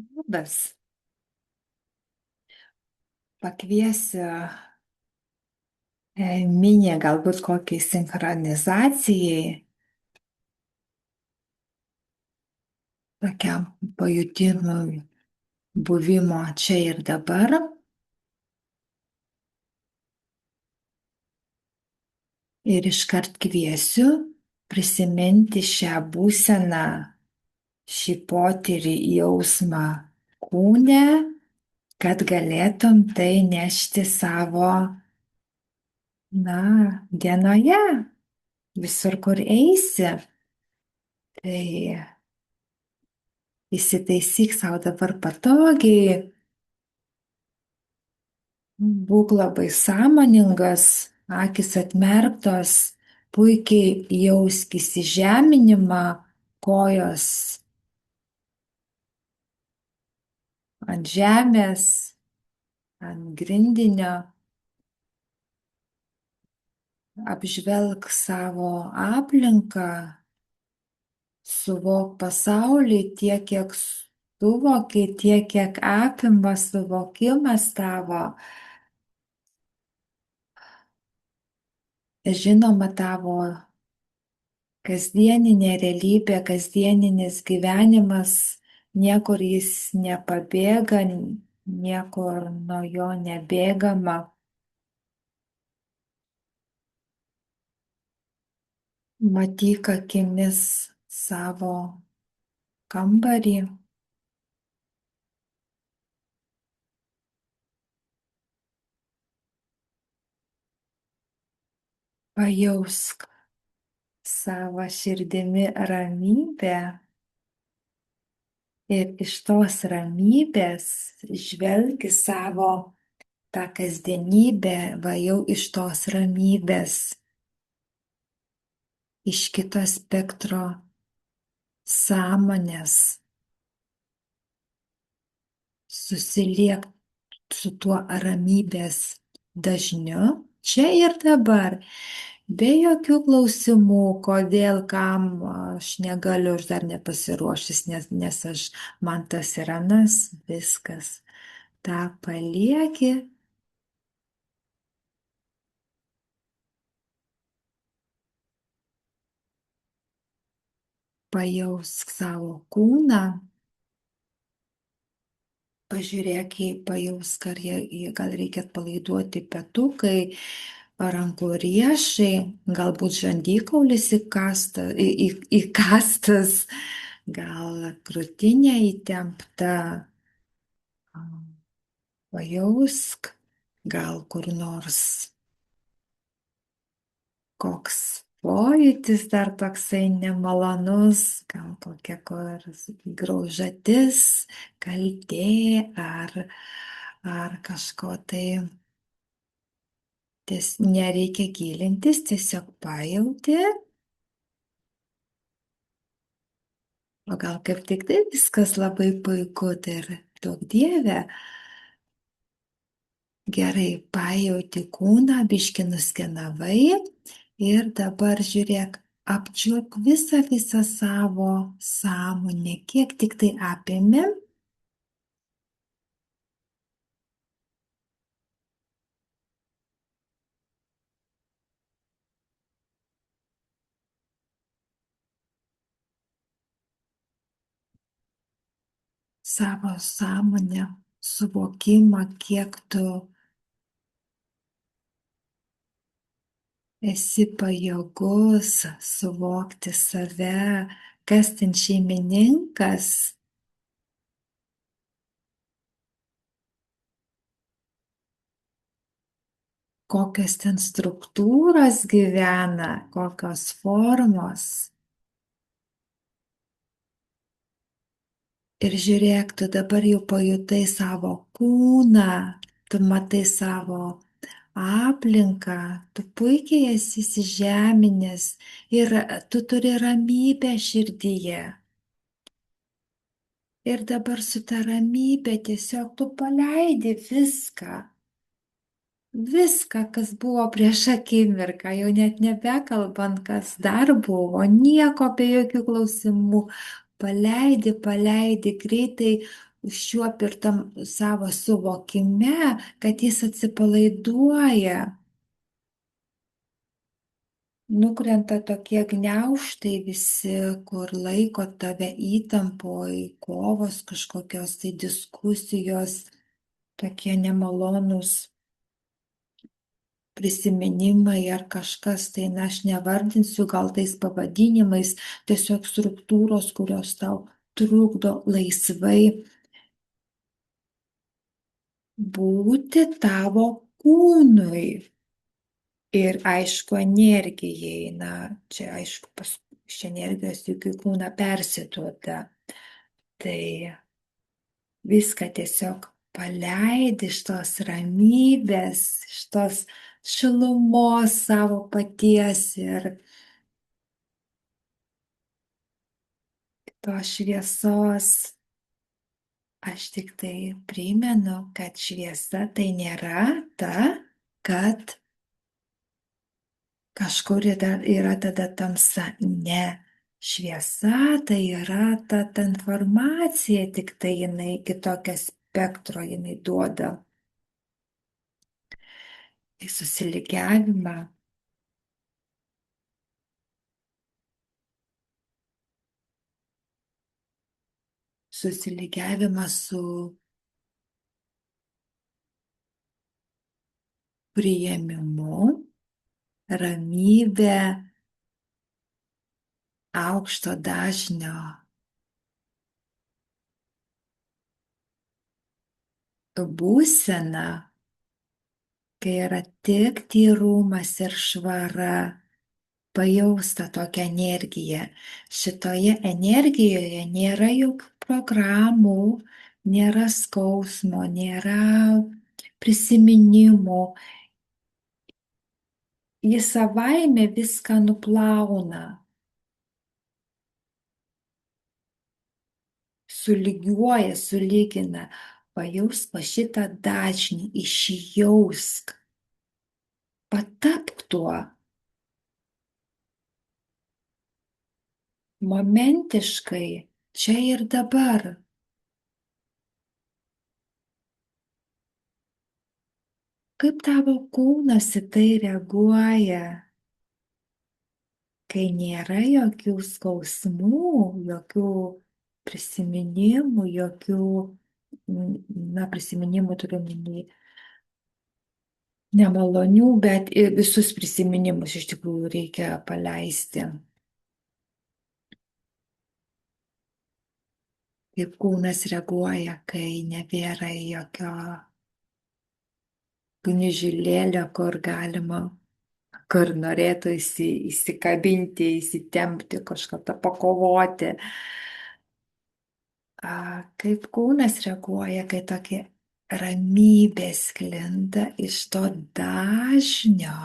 Labas. Pakviesiu minią galbūt kokiai sinchronizacijai, tokiam pajutimui buvimo čia ir dabar. Ir iškart kviesiu prisiminti šią būseną, šį potyrį, jausmą kūne, kad galėtum tai nešti savo, dienoje, visur, kur eisi. Tai įsitaisyk savo dabar patogiai, būk labai sąmoningas, akis atmerktos, puikiai jausk įsižeminimą, kojos ant žemės, ant grindinio, apžvelk savo aplinką, suvok pasaulį tiek, kiek suvoki, tiek, kiek apima suvokimas tavo. Žinoma, tavo kasdieninė realybė, kasdieninis gyvenimas, niekur jis nepabėga, niekur nuo jo nebėgama. Matyk akimis savo kambarį, pajausk savo širdimi ramybę ir iš tos ramybės žvelgi savo tą kasdienybę, va jau iš tos ramybės, iš kito spektro sąmonės, susiliek su tuo ramybės dažniu čia ir dabar, be jokių klausimų, kodėl, kam aš negaliu, aš dar nepasiruošęs, nes man tas ir anas, viskas. Ta palieki, pajausk savo kūną, pažiūrėk, pajausk, gal reikia atpalaiduoti petukai, rankų riešai, galbūt žandikaulis įkastas, gal krūtinė įtempta, pajausk, gal kur nors koks pojūtis dar toksai nemalonus, gal kokia kur graužatis, kaltė ar kažko tai. Nereikia gilintis, tiesiog pajauti, o gal kaip tik tai viskas labai puiku, tai ir daug dievė. Gerai, pajauti kūną, biški nuskenavai ir dabar žiūrėk, apčiuop visą savo sąmonę, kiek tik tai apėmė. Savo sąmonę, suvokimą, kiek tu esi pajėgus suvokti save, kas ten šeimininkas, kokios ten struktūros gyvena, kokios formos. Ir žiūrėk, tu dabar jau pajutai savo kūną, tu matai savo aplinką, tu puikiai esi įsižeminęs ir tu turi ramybę širdyje. Ir dabar su ta ramybė tiesiog tu paleidi viską. Viską, kas buvo prieš akimirką, jau net nebekalbant, kas dar buvo, nieko be jokių klausimų. Paleidi greitai, užčiuopi ir tam savo suvokime, kad jis atsipalaiduoja, nukrenta tokie gniaužtai visi, kur laiko tave įtampoj, kovos kažkokios tai diskusijos, tokie nemalonūs prisiminimai ar kažkas, tai na, aš nevardinsiu gal tais pavadinimais, tiesiog struktūros, kurios tau trukdo laisvai būti tavo kūnui. Ir aišku, energijai, na, čia aišku, iš energijos juk į kūną persiduoda. Tai viską tiesiog paleidi iš tos ramybės, iš tos šilumos savo paties ir tos šviesos. Aš tik tai primenu, kad šviesa tai nėra ta, kad kažkur yra tada tamsa. Ne. Šviesa tai yra ta informacija, tik tai jinai kitokią spektro jinai duoda į susiligiavimą. Susiligiavimą su priėmimu, ramybė, aukšto dažnio būsena, kai yra tik tyrumas ir švara, pajausta tokia energija. Šitoje energijoje nėra jokių programų, nėra skausmo, nėra prisiminimų. Jis savaime viską nuplauna, sulygiuoja, sulygina. Pajausk va šitą dažnį, išjausk, patapk tuo. Momentiškai, čia ir dabar. Kaip tavo kūnas į tai reaguoja, kai nėra jokių skausmų, jokių prisiminimų, jokių, na, prisiminimų turiu minį, nemalonių, bet ir visus prisiminimus iš tikrųjų reikia paleisti. Kaip kūnas reaguoja, kai nebėra jokio gniužulėlio, kur norėtų įsikabinti, įsitempti, kažką pakovoti. Kaip kūnas reaguoja, kai tokia ramybė sklinda iš to dažnio.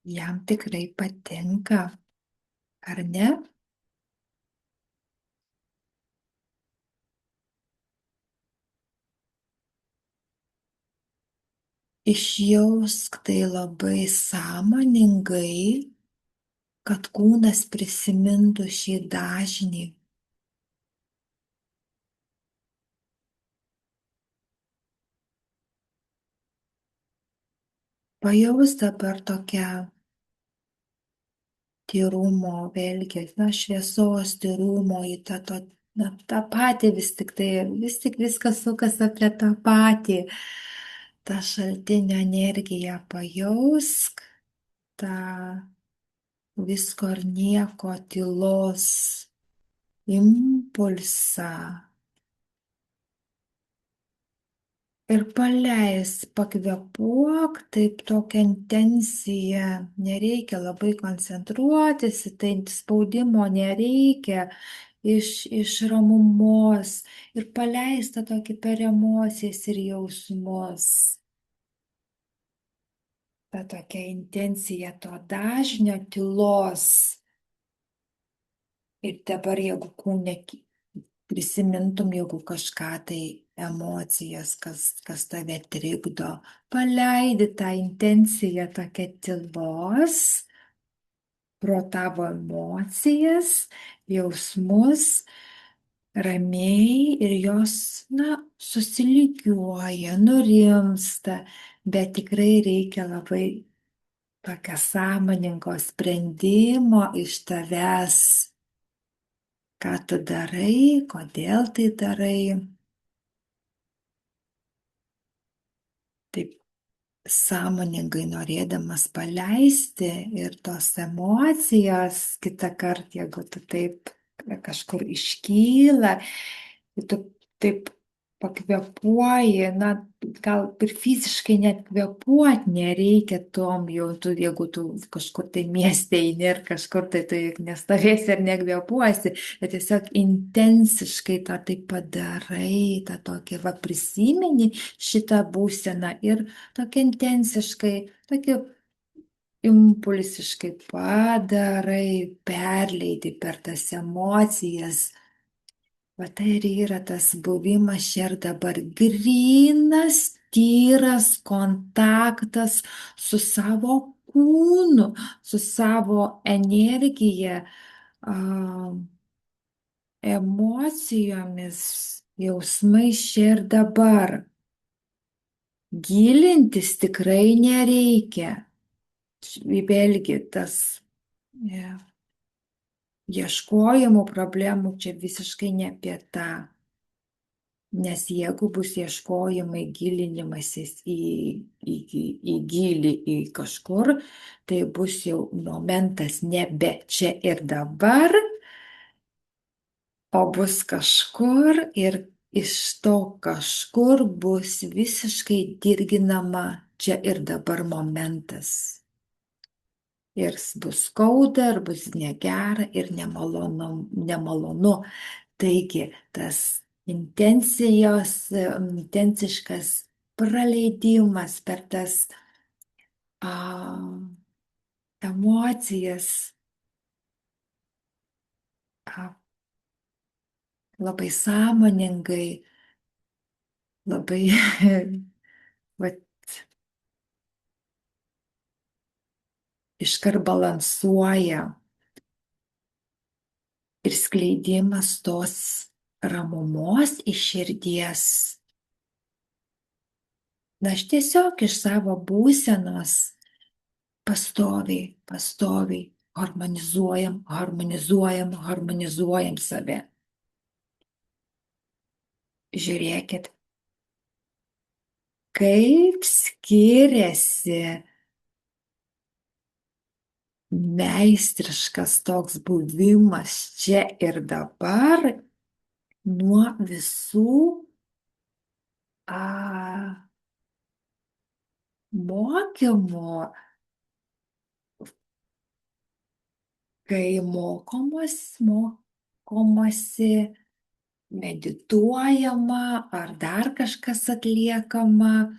Jam tikrai patinka, ar ne? Išjausk tai labai sąmoningai, kad kūnas prisimintų šį dažnį. Pajaus dabar tokią tyrumo, vėlgi, na, šviesos tyrumo į na, tą patį vis tik viskas sukasi apie tą patį. Ta šaltinio energija pajausk, tą visko ir nieko tylos impulsą. Ir paleis, pakvėpuok, taip tokia intencija, nereikia labai koncentruotis, į tai spaudimo nereikia iš ramumos ir paleista tokį per emocijas ir jausmus. Ta tokia intencija to dažnio tylos. Ir dabar, jeigu kūne prisimintum, jeigu kažką tai emocijas, kas tave trikdo, paleidi tą intenciją tokia tylos pro tavo emocijas, jausmus ramiai ir jos, na, susilygiuoja, nurimsta, bet tikrai reikia labai tokio sąmoningo sprendimo iš tavęs, ką tu darai, kodėl tai darai. Taip sąmoningai norėdamas paleisti ir tos emocijos, kitą kartą, jeigu tu taip kažkur iškyla, tu taip pakvėpuoji, na, gal ir fiziškai net kvėpuoti nereikia tom, jau tu, jeigu tu kažkur tai mieste eini ir kažkur tai tu juk nestovėsi ir nekvėpuosi, bet tiesiog intensiškai tą tai padarai, tą tokį, va, prisimeni šitą būseną ir tokia intensiškai, tokia impulsiškai padarai, perleidi per tas emocijas. Va tai ir yra tas buvimas čia ir dabar grynas, tyras kontaktas su savo kūnu, su savo energija, a, emocijomis, jausmais čia ir dabar. Gilintis tikrai nereikia. Vėlgi tas e, ieškojimų problemų čia visiškai ne apie tą. Nes jeigu bus ieškojimai, gilinimasis į gilį, į kažkur, tai bus jau momentas nebe čia ir dabar, o bus kažkur ir iš to kažkur bus visiškai dirginama čia ir dabar momentas. Ir bus skauda, ir bus negera, ir nemalonu, nemalonu. Taigi tas intensiškas praleidimas per tas a, emocijas a, labai sąmoningai, labai vat, iškart balansuoja ir skleidimas tos ramumos iš širdies. Na, aš tiesiog iš savo būsenos pastoviai harmonizuojam save. Žiūrėkit, kaip skiriasi meistriškas toks buvimas čia ir dabar nuo visų mokymų, kai mokomasi, medituojama ar dar kažkas atliekama.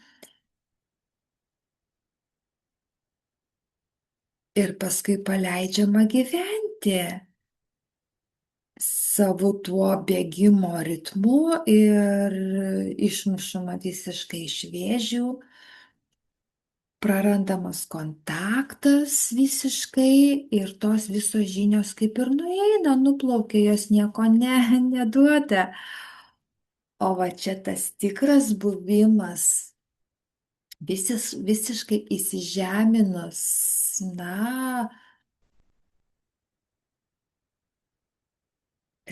Ir paskui paleidžiama gyventi savo tuo bėgimo ritmu ir išmušama visiškai iš vėžių, prarandamas kontaktas visiškai ir tos visos žinios kaip ir nueina, nuplaukia, jos nieko neduoda. O va čia tas tikras buvimas, visiškai įsižeminus, na,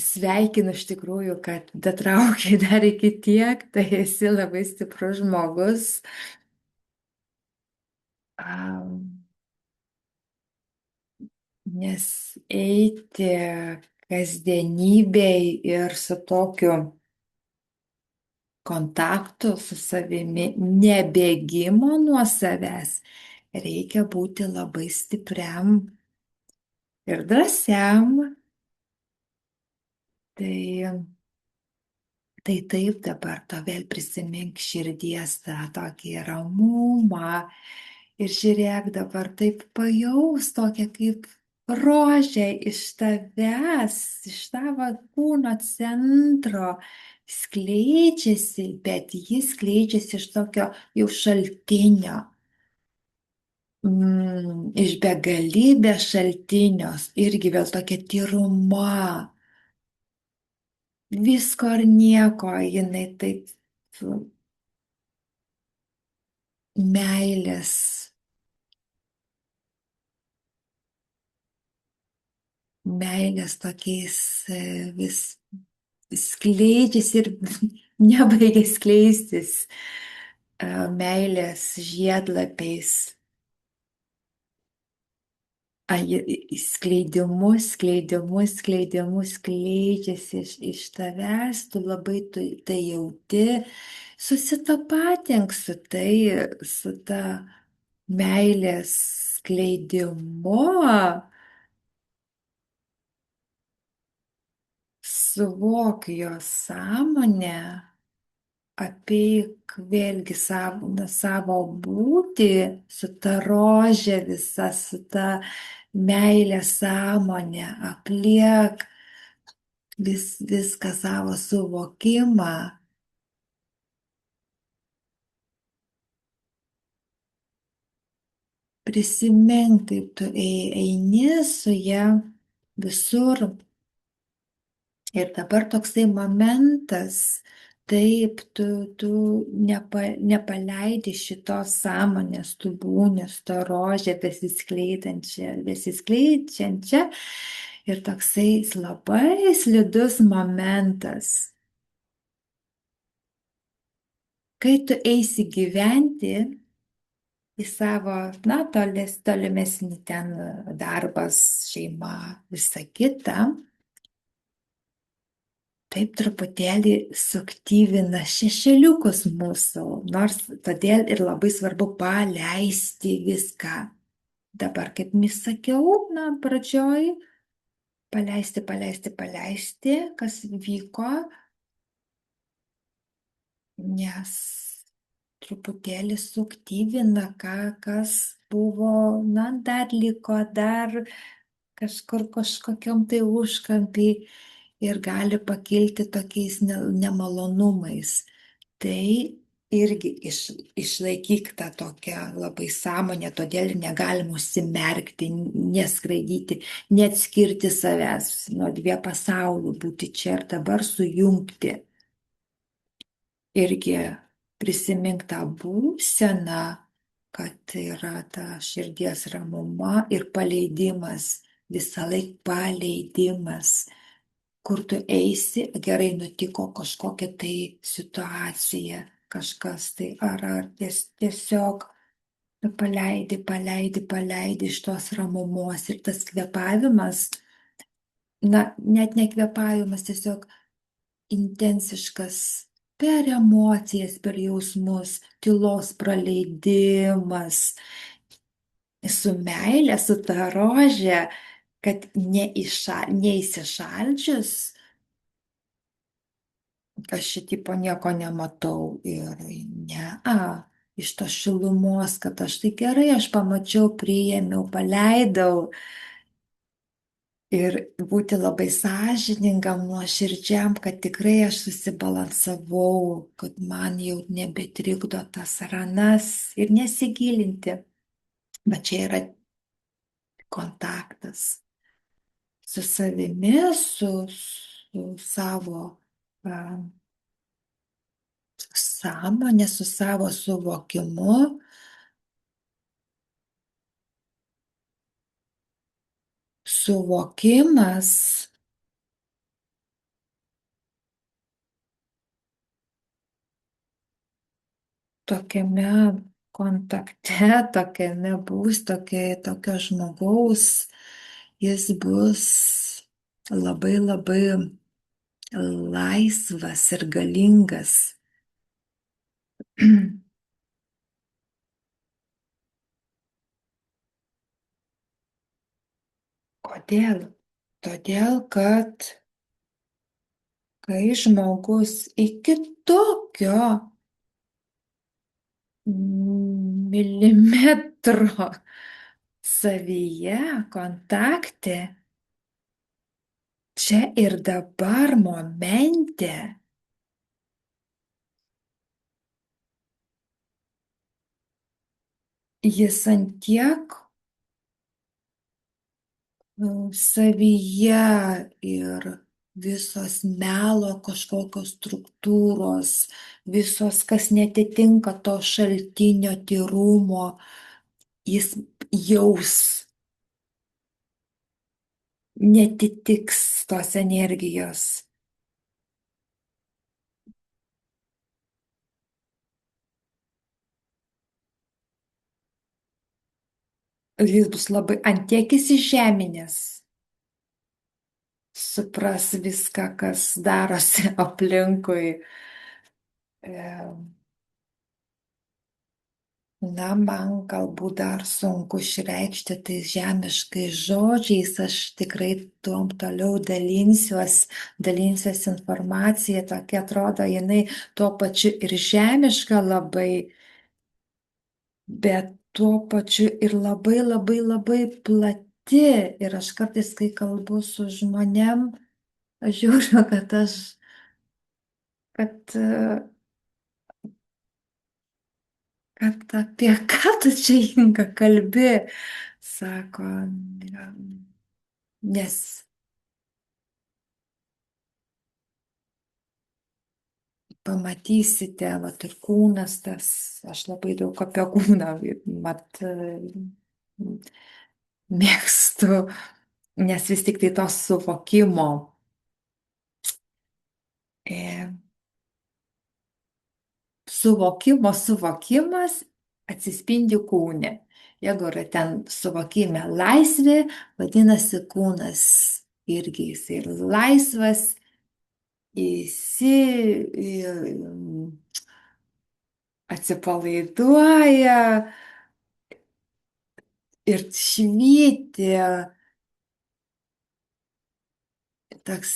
sveikinu iš tikrųjų, kad datraukiai dar iki tiek, tai esi labai stiprus žmogus. Nes eiti kasdienybėj ir su tokiu kontaktu su savimi, nebėgimo nuo savęs, reikia būti labai stipriam ir drąsiam. Tai taip dabar to vėl prisimink širdies tą tokį ramumą ir žiūrėk dabar taip pajaus tokią kaip rožę iš tavęs, iš tavo kūno centro skleidžiasi, bet jis skleidžiasi iš tokio jau šaltinio. iš begalybės šaltinios, irgi vėl tokia tyruma, visko ar nieko, jinai taip meilės, meilės tokiais vis skleidžiasi ir nebaigia skleistis meilės žiedlapiais. Skleidimus, skleidimus, skleidimus skleidžiasi iš tavęs, tu labai tai jauti, susitapatink su tai, su ta meilės skleidimu, suvok jo sąmonę, apeik vėlgi savo būtį su ta rožė visa, su ta meilė sąmonė, apliek viską savo suvokimą. Prisimink, kaip tu eini su ja visur. Ir dabar toksai momentas, taip, tu nepaleidi šitos sąmonės, tu būni su to rožė besiskleidžiančia. Ir toksai labai slidus momentas, kai tu eisi gyventi į savo, na, tolimesnį ten darbas, šeima, visa kita. Taip truputėlį suaktyvina šešėliukus mūsų, nors todėl ir labai svarbu paleisti viską. Dabar, kaip mis sakiau, na, pradžioj, paleisti, paleisti, paleisti, kas vyko, nes truputėlį suaktyvina, kas buvo, na, dar liko, dar kažkur kažkokiam tai užkampį ir gali pakilti tokiais nemalonumais. Tai irgi išlaikyk tą tokią labai sąmonę, todėl negalima užsimerkti, neskraidyti, neatskirti savęs nuo dviejų pasaulių, būti čia ir dabar sujungti. Irgi prisimink tą būseną, kad yra ta širdies ramuma ir paleidimas, visą laiką paleidimas, kur tu eisi, gerai nutiko kažkokia tai situacija, kažkas tai, ar tiesiog paleidi, paleidi, paleidi iš tos ramumos ir tas kvėpavimas, na, net nekvėpavimas, tiesiog intensiškas per emocijas, per jausmus, tylos praleidimas, su meilė, su ta rožė, kad neįsišaldžius, aš šitipo nieko nematau ir iš tos šilumos, kad aš tai gerai, aš pamačiau, priėmiau, paleidau. Ir būti labai sąžiningam, nuoširdžiam, kad tikrai aš susibalansavau, kad man jau nebetrikdo tas ranas ir nesigilinti. Bet čia yra kontaktas su savimi, su savo sąmonė, su savo suvokimu. Suvokimas tokiame kontakte, tokiame tokio žmogaus, jis bus labai labai laisvas ir galingas. Kodėl? Todėl, kad kai žmogus iki tokio milimetro savyje kontakte, čia ir dabar momente, jis antiek savyje ir visos melo kažkokios struktūros, visos, kas netitinka to šaltinio tyrumo, jis jaus, netitiks tos energijos. Ir jis bus labai antiek įsižeminęs, supras viską, kas darosi aplinkui. E, Na, man galbūt dar sunku išreikšti tai žemiškais žodžiais, aš tikrai tuom toliau dalinsiuos informacija, tokia atrodo, jinai tuo pačiu ir žemiška labai, bet tuo pačiu ir labai labai labai plati. Ir aš kartais, kai kalbu su žmonėm, aš žiūriu, kad apie ką tu čia Inga kalbi, sako, nes pamatysite, vat ir kūnas tas, aš labai daug apie kūną, mat, mėgstu, nes vis tik tai to suvokimo. E, suvokimas atsispindi kūne. Jeigu yra ten suvokime laisvė, vadinasi kūnas irgi jis ir laisvas, įsi, atsipalaiduoja ir švyti, toks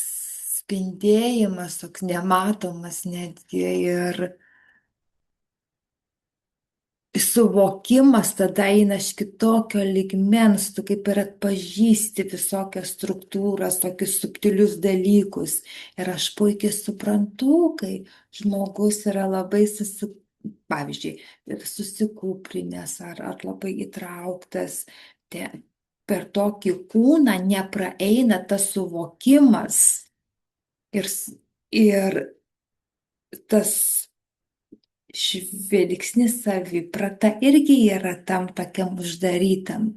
spindėjimas, toks nematomas netgi ir suvokimas tada eina iš kitokio ligmens, tu kaip ir atpažįsti visokias struktūras, tokius subtilius dalykus. Ir aš puikiai suprantu, kai žmogus yra labai pavyzdžiui, susikūprinęs ar labai įtrauktas, te, per tokį kūną nepraeina tas suvokimas ir, ir tas žvilgsnis saviprata irgi yra tam tokiam uždarytam.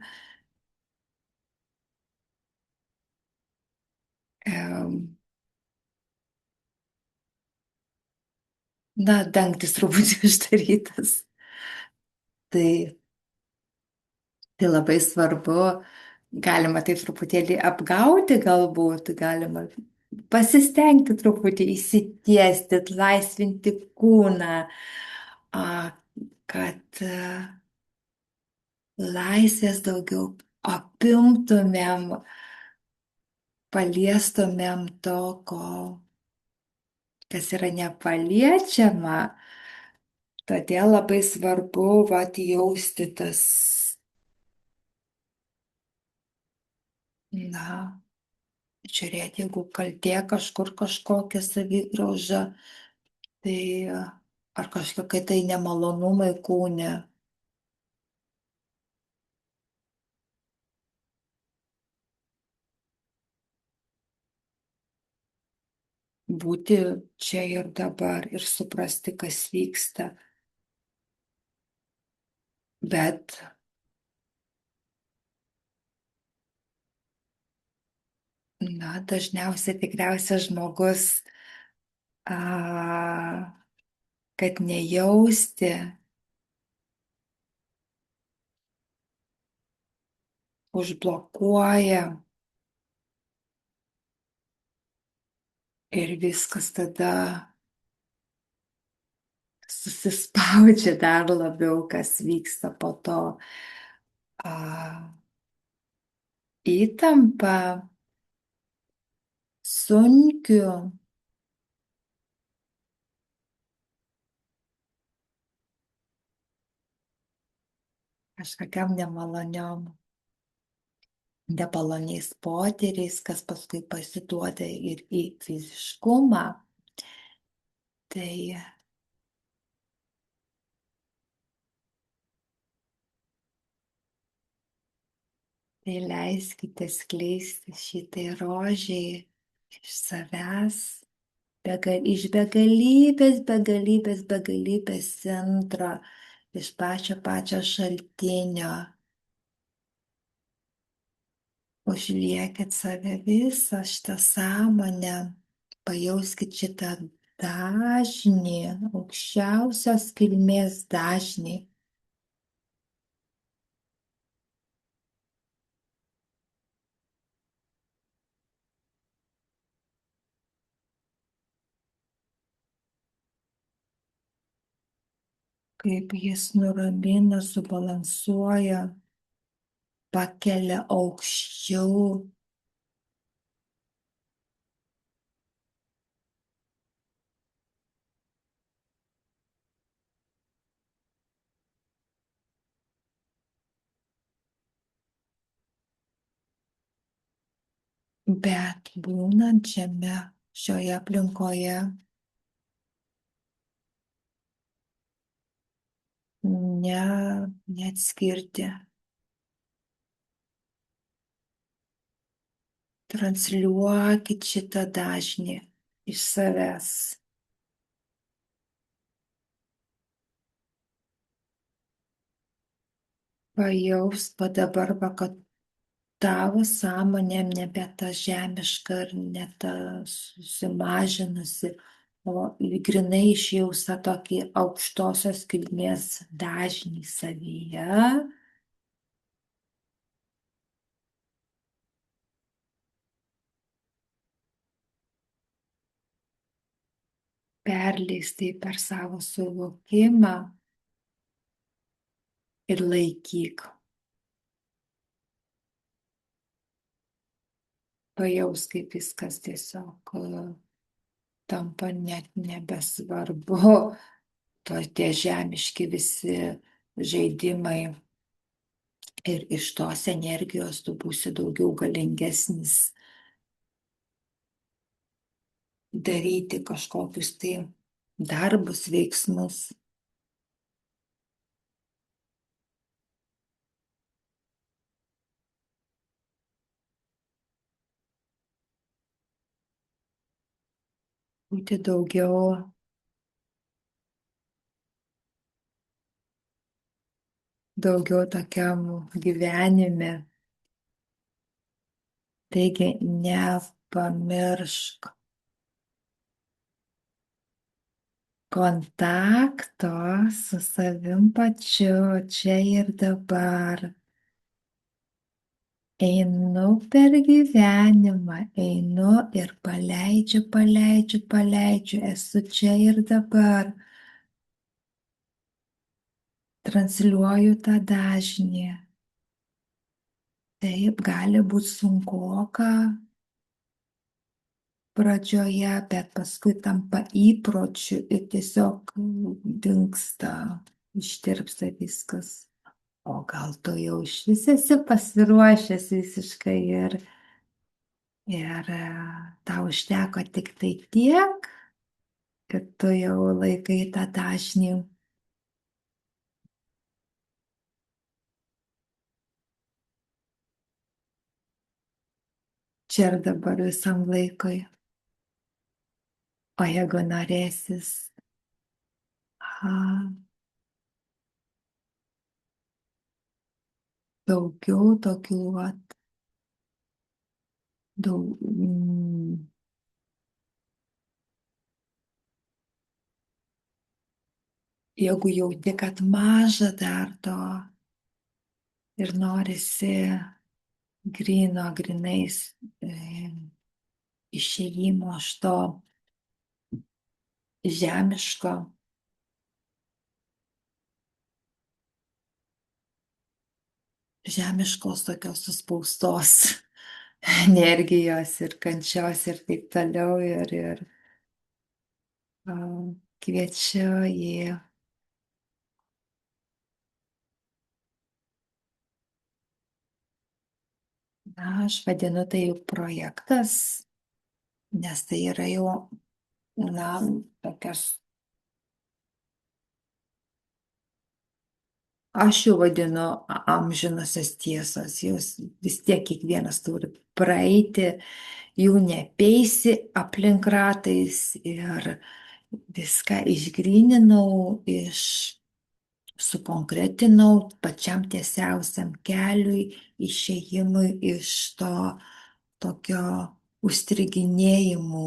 Na, dangtis truputį uždarytas. Tai, tai labai svarbu, galima tai truputėlį apgauti galbūt, galima pasistengti truputį įsitiesti, laisvinti kūną, a, kad laisvės daugiau apimtumėm, paliestumėm to, kas yra nepaliečiama. Todėl labai svarbu vat, jausti tas, na, žiūrėti, jeigu kaltė kažkur kažkokia savigrauža, tai ar kažkokie tai nemalonumai kūne, būti čia ir dabar ir suprasti, kas vyksta. Bet, na, dažniausiai tikriausiai žmogus, kad nejausti, užblokuoja ir viskas tada susispaudžia dar labiau, kas vyksta po to. Įtampa, sunkiu, kažkokiam nemaloniais potyriais, kas paskui pasiduoda ir į fiziškumą. Tai Tai leiskite skleisti šitai rožiai iš savęs, iš begalybės centro, iš pačio šaltinio. Užliekit save visą šitą sąmonę, pajauskit šitą dažnį, aukščiausios kilmės dažnį. Kaip jis nuramina, subalansuoja, pakelia aukščiau. Bet būnant šioje aplinkoje, ne, neatskirti. Transliuokit šitą dažnį iš savęs. Pajaus, va dabar, va, kad tavo sąmonė nebe ta žemiška ir ne ta susimažinusi, o grinai išjaus tą tokį aukštosios kilmės dažnį savyje. Perleis tai per savo suvokimą ir laikyk. Pajaus, kaip viskas tiesiog tampa net nebesvarbu. Tie žemiški visi žaidimai ir iš tos energijos tu būsi daugiau galingesnis daryti kažkokius tai darbus, veiksmus. Būti daugiau tokiam gyvenime. Taigi nepamiršk kontakto su savim pačiu čia ir dabar. Einu per gyvenimą, einu ir paleidžiu, esu čia ir dabar. Transliuoju tą dažnį. Taip, gali būti sunkoka pradžioje, bet paskui tampa įpročiu ir tiesiog dingsta, ištirpsta viskas. O gal tu jau išvis esi pasiruošęs visiškai ir tau užteko tik tai tiek, kad tu jau laikai tą dažnį. Čia ir dabar visam laikui. O jeigu norėsis, daugiau tokių, jeigu jauti, kad maža dar to ir norisi grinais išėjimo iš to žemiškos tokios suspaustos energijos ir kančios ir taip toliau. Ir kviečiu į, aš vadinu tai jau projektas, nes tai yra jau, tokios Aš jau vadinu amžinosios tiesos, jos vis tiek kiekvienas turi praeiti, jų nepeisi aplink ratais ir viską išgryninau, sukonkretinau pačiam tiesiausiam keliui, išėjimui iš to tokio užstriginėjimų,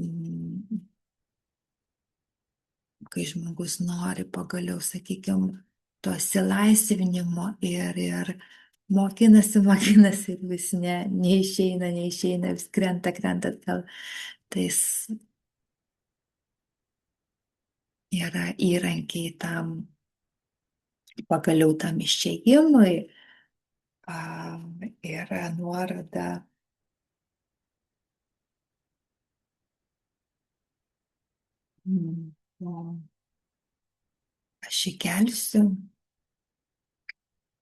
mm, kai žmogus nori pagaliau, sakykime, to atsilaisvinimo ir mokinasi, mokinasi ir vis neišeina, neišeina, vis krenta, krenta atgal. Tai yra įrankiai tam, pagaliau tam išėjimui, yra nuoroda. mm, o Aš įkelsiu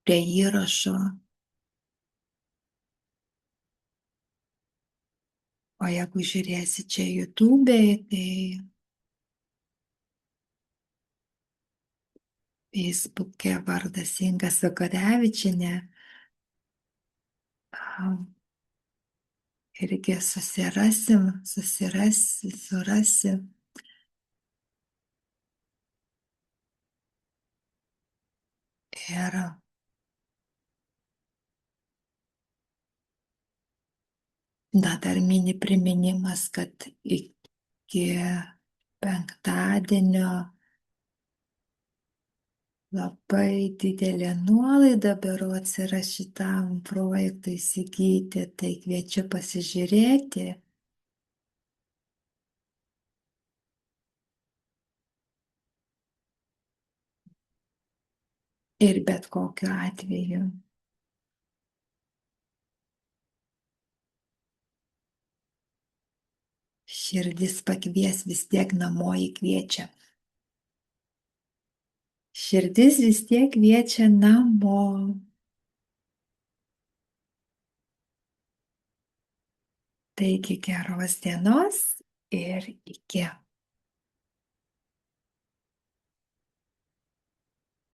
prie įrašo, o jeigu žiūrėsi čia YouTube, tai Facebook'e vardas Inga Sakarevičienė, irgi surasi. Ir dar mini priminimas, kad iki penktadienio labai didelė nuolaida berods yra šitam projektui įsigyti, tai kviečiu pasižiūrėti. Ir bet kokiu atveju širdis pakvies, vis tiek namo įkviečia. Širdis vis tiek kviečia namo. Taigi geros dienos ir iki.